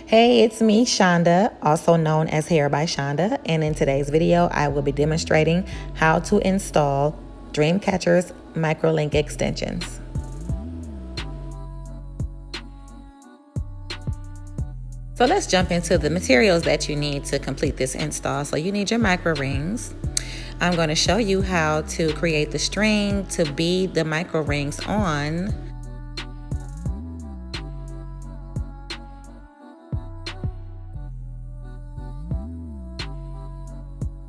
Hey, it's me, Shaunda, also known as Hair by Shaunda, and in today's video, I will be demonstrating how to install Dreamcatcher's microlink extensions. So let's jump into the materials that you need to complete this install. So you need your micro rings. I'm going to show you how to create the string to bead the micro rings on.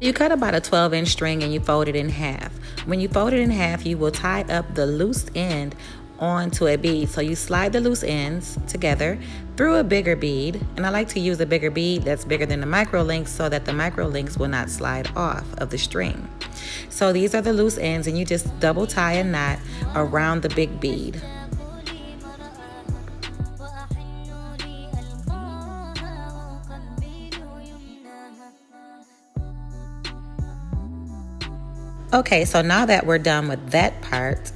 You cut about a 12-inch string and you fold it in half. When you fold it in half, you will tie up the loose end onto a bead. So you slide the loose ends together through a bigger bead. And I like to use a bigger bead that's bigger than the micro links so that the micro links will not slide off of the string. So these are the loose ends, and you just double tie a knot around the big bead. Okay, so now that we're done with that part,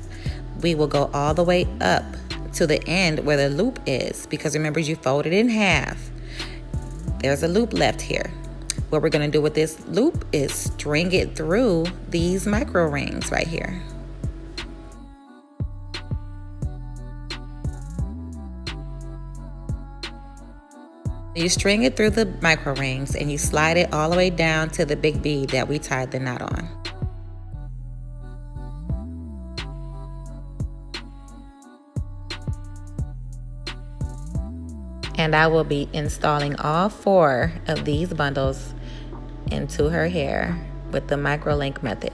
we will go all the way up to the end where the loop is, because remember, you fold it in half. There's a loop left here. What we're going to do with this loop is string it through these micro rings right here. You string it through the micro rings and you slide it all the way down to the big bead that we tied the knot on. And I will be installing all 4 of these bundles into her hair with the microlink method.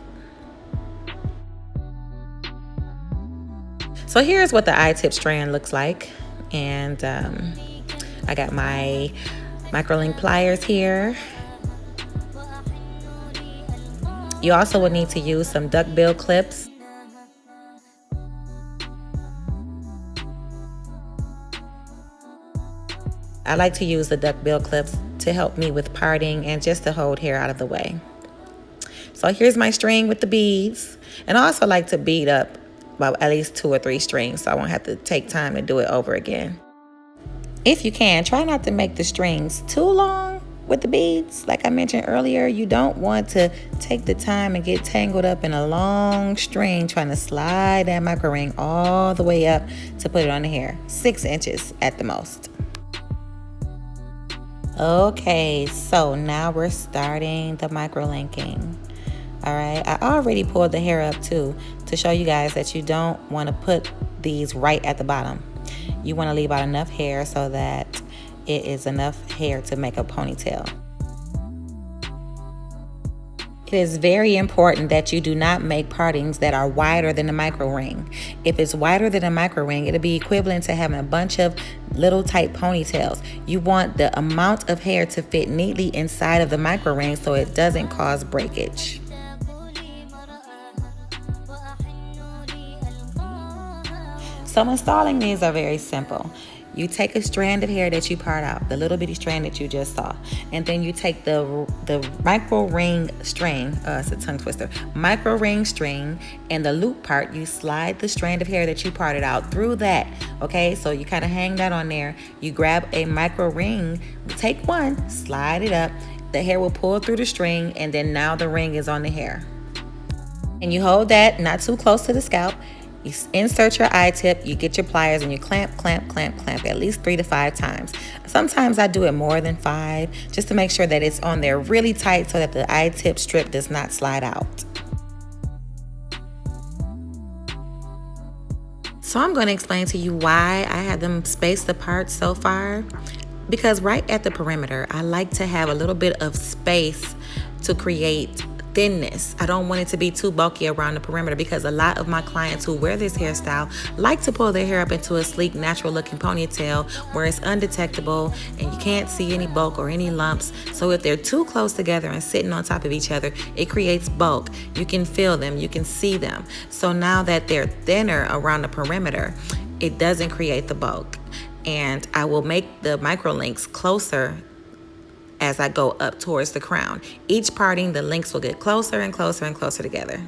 So here's what the I-tip strand looks like. And I got my microlink pliers here. You also will need to use some duckbill clips. I like to use the duckbill clips to help me with parting and just to hold hair out of the way. So here's my string with the beads. And I also like to bead up about at least 2 or 3 strings so I won't have to take time to do it over again. If you can, try not to make the strings too long with the beads. Like I mentioned earlier, you don't want to take the time and get tangled up in a long string trying to slide that micro ring all the way up to put it on the hair. 6 inches at the most. Okay, so now we're starting the micro linking. All right, I already pulled the hair up too to show you guys that you don't want to put these right at the bottom. You want to leave out enough hair so that it is enough hair to make a ponytail. It is very important that you do not make partings that are wider than the micro ring. If it's wider than a micro ring, it'll be equivalent to having a bunch of little tight ponytails. You want the amount of hair to fit neatly inside of the micro ring so it doesn't cause breakage. So installing these are very simple. You take a strand of hair that you part out, the little bitty strand that you just saw, and then you take the micro ring string, it's a tongue twister, micro ring string, and the loop part, you slide the strand of hair that you parted out through that, okay? So you kind of hang that on there. You grab a micro ring, take one, slide it up, the hair will pull through the string, and then now the ring is on the hair. And you hold that not too close to the scalp. You insert your I-tip, you get your pliers, and you clamp, clamp, clamp, clamp at least 3 to 5 times. Sometimes I do it more than 5 just to make sure that it's on there really tight so that the I-tip strip does not slide out. So I'm going to explain to you why I had them spaced apart so far. Because right at the perimeter, I like to have a little bit of space to create thinness. I don't want it to be too bulky around the perimeter, because a lot of my clients who wear this hairstyle like to pull their hair up into a sleek, natural looking ponytail where it's undetectable and you can't see any bulk or any lumps. So if they're too close together and sitting on top of each other, it creates bulk. You can feel them, you can see them. So now that they're thinner around the perimeter, it doesn't create the bulk. And I will make the micro links closer as I go up towards the crown. Each parting, the links will get closer and closer and closer together.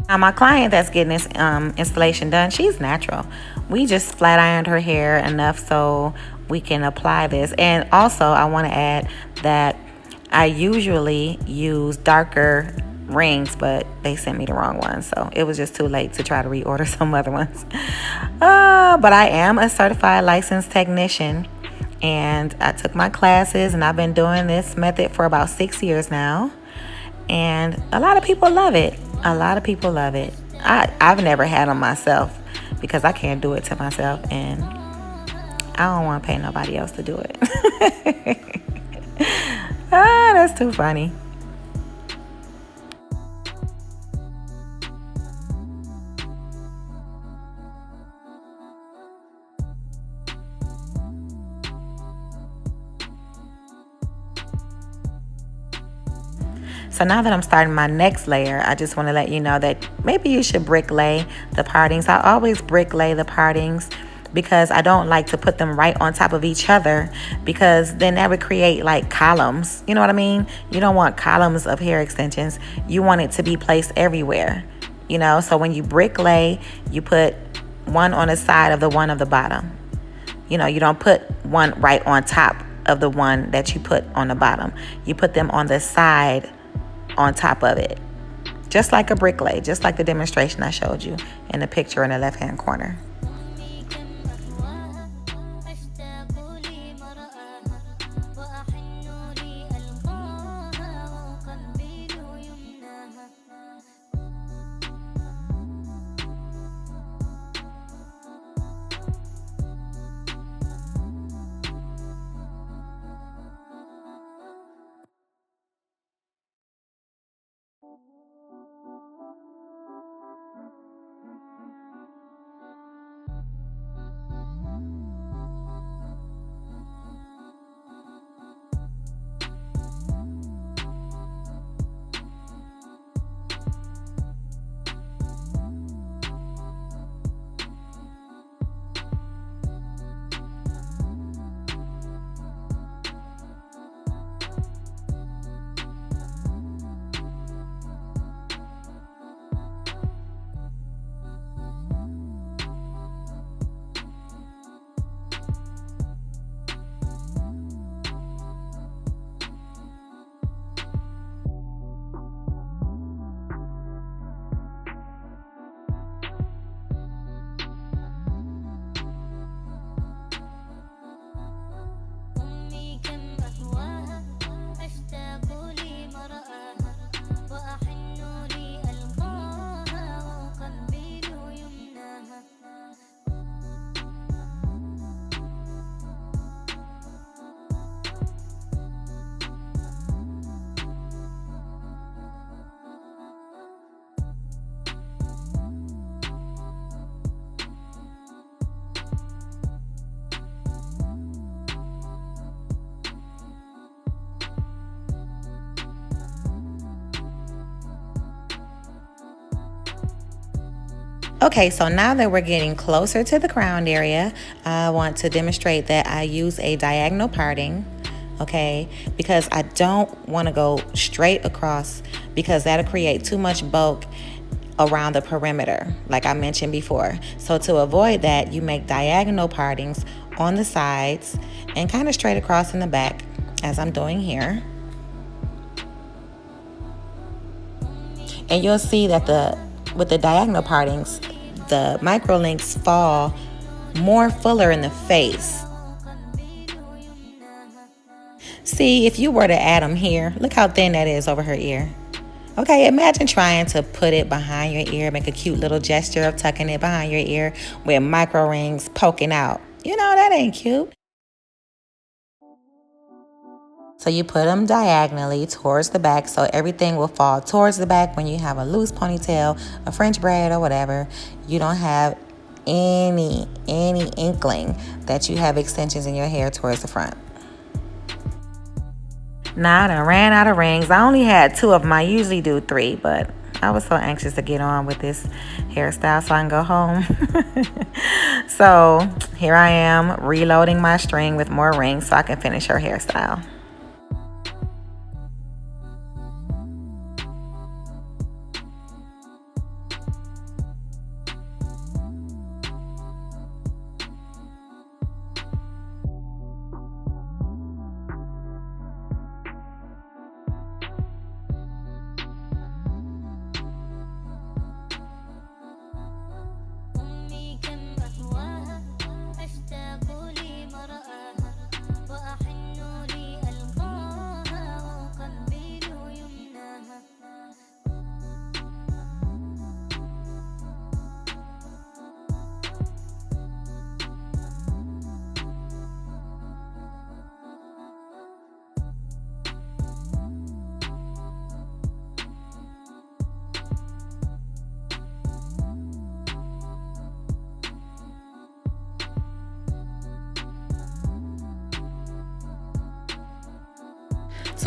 Now my client that's getting this installation done, she's natural. We just flat ironed her hair enough so we can apply this. And also I want to add that I usually use darker rings, but they sent me the wrong ones, so it was just too late to try to reorder some other ones. But I am a certified licensed technician, and I took my classes, and I've been doing this method for about 6 years now, and a lot of people love it. A lot of people love it. I've never had them myself because I can't do it to myself, and I don't want to pay nobody else to do it. That's too funny. So now that I'm starting my next layer, I just want to let you know that maybe you should brick lay the partings. I always brick lay the partings because I don't like to put them right on top of each other, because then that would create like columns. You know what I mean? You don't want columns of hair extensions. You want it to be placed everywhere. You know, so when you brick lay, you put one on the side of the one of the bottom. You know, you don't put one right on top of the one that you put on the bottom. You put them on the side on top of it, just like a brick lay, just like the demonstration I showed you in the picture in the left hand corner. Okay, so now that we're getting closer to the crown area, I want to demonstrate that I use a diagonal parting, okay, because I don't want to go straight across because that'll create too much bulk around the perimeter, like I mentioned before. So to avoid that, you make diagonal partings on the sides and kind of straight across in the back, as I'm doing here. And you'll see that with the diagonal partings, the micro links fall more fuller in the face. See, if you were to add them here, look how thin that is over her ear. Okay, imagine trying to put it behind your ear, make a cute little gesture of tucking it behind your ear with micro rings poking out. You know, that ain't cute. So you put them diagonally towards the back so everything will fall towards the back. When you have a loose ponytail, a French braid or whatever, you don't have any inkling that you have extensions in your hair towards the front. Now I done ran out of rings. I only had 2 of them. I usually do 3, but I was so anxious to get on with this hairstyle so I can go home. So here I am reloading my string with more rings so I can finish her hairstyle.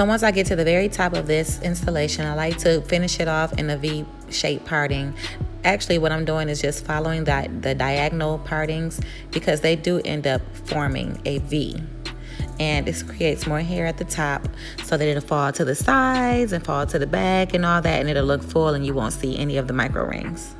So once I get to the very top of this installation, I like to finish it off in a V-shaped parting. Actually, what I'm doing is just following the diagonal partings, because they do end up forming a V. And this creates more hair at the top so that it'll fall to the sides and fall to the back and all that, and it'll look full and you won't see any of the micro rings.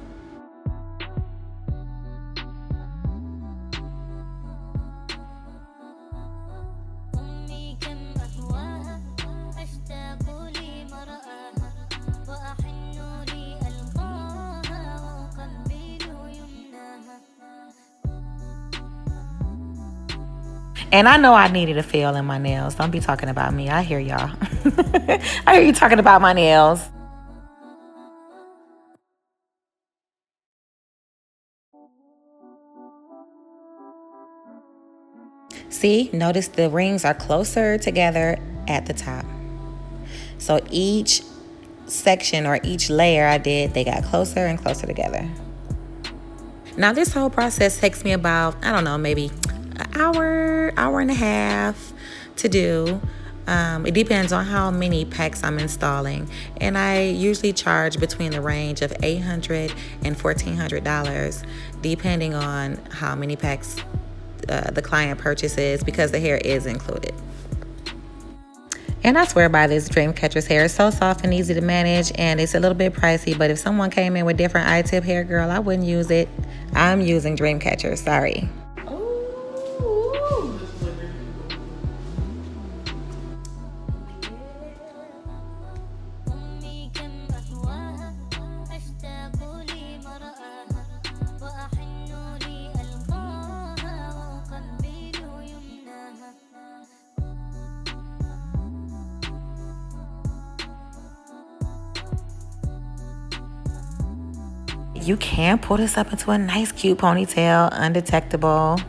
And I know I needed a fill in my nails. Don't be talking about me. I hear y'all. I hear you talking about my nails. See, notice the rings are closer together at the top. So each section or each layer I did, they got closer and closer together. Now this whole process takes me about, I don't know, maybe an hour and a half to do. It depends on how many packs I'm installing, and I usually charge between the range of $800 and $1,400 depending on how many packs the client purchases, because the hair is included. And I swear by this Dreamcatcher's hair. It's so soft and easy to manage, and it's a little bit pricey, but if someone came in with different eye-tip hair, girl, I wouldn't use it. I'm using Dreamcatcher, sorry. You can pull this up into a nice cute ponytail, undetectable.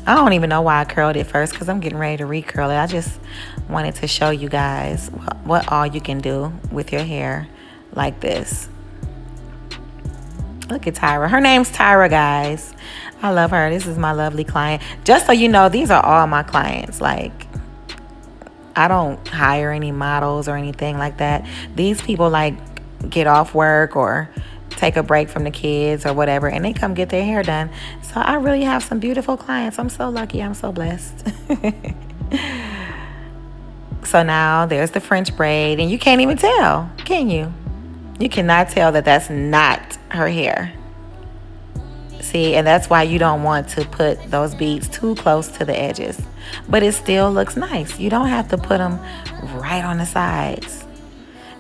I don't even know why I curled it first, because I'm getting ready to recurl it. I just wanted to show you guys what all you can do with your hair like this. Look at Tyra. Her name's Tyra, guys. I love her. This is my lovely client. Just so you know, these are all my clients. Like, I don't hire any models or anything like that. These people like get off work or take a break from the kids or whatever, and they come get their hair done. So I really have some beautiful clients. I'm so lucky. I'm so blessed. So now there's the French braid, and you can't even tell, can you? You cannot tell that that's not her hair. See, and that's why you don't want to put those beads too close to the edges. But it still looks nice. You don't have to put them right on the sides.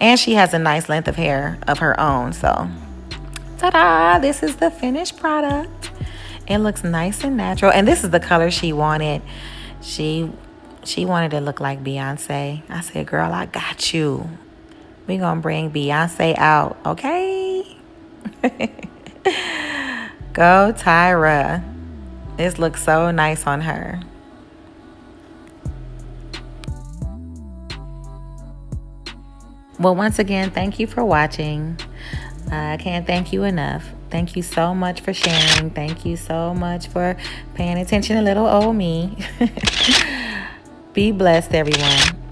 And she has a nice length of hair of her own, so ta-da! This is the finished product. It looks nice and natural, and this is the color she wanted. She wanted to look like Beyonce. I said, girl, I got you. We're gonna bring Beyonce out, okay? Go Tyra. This looks so nice on her. Well, once again, thank you for watching. I can't thank you enough. Thank you so much for sharing. Thank you so much for paying attention to little old me. Be blessed, everyone.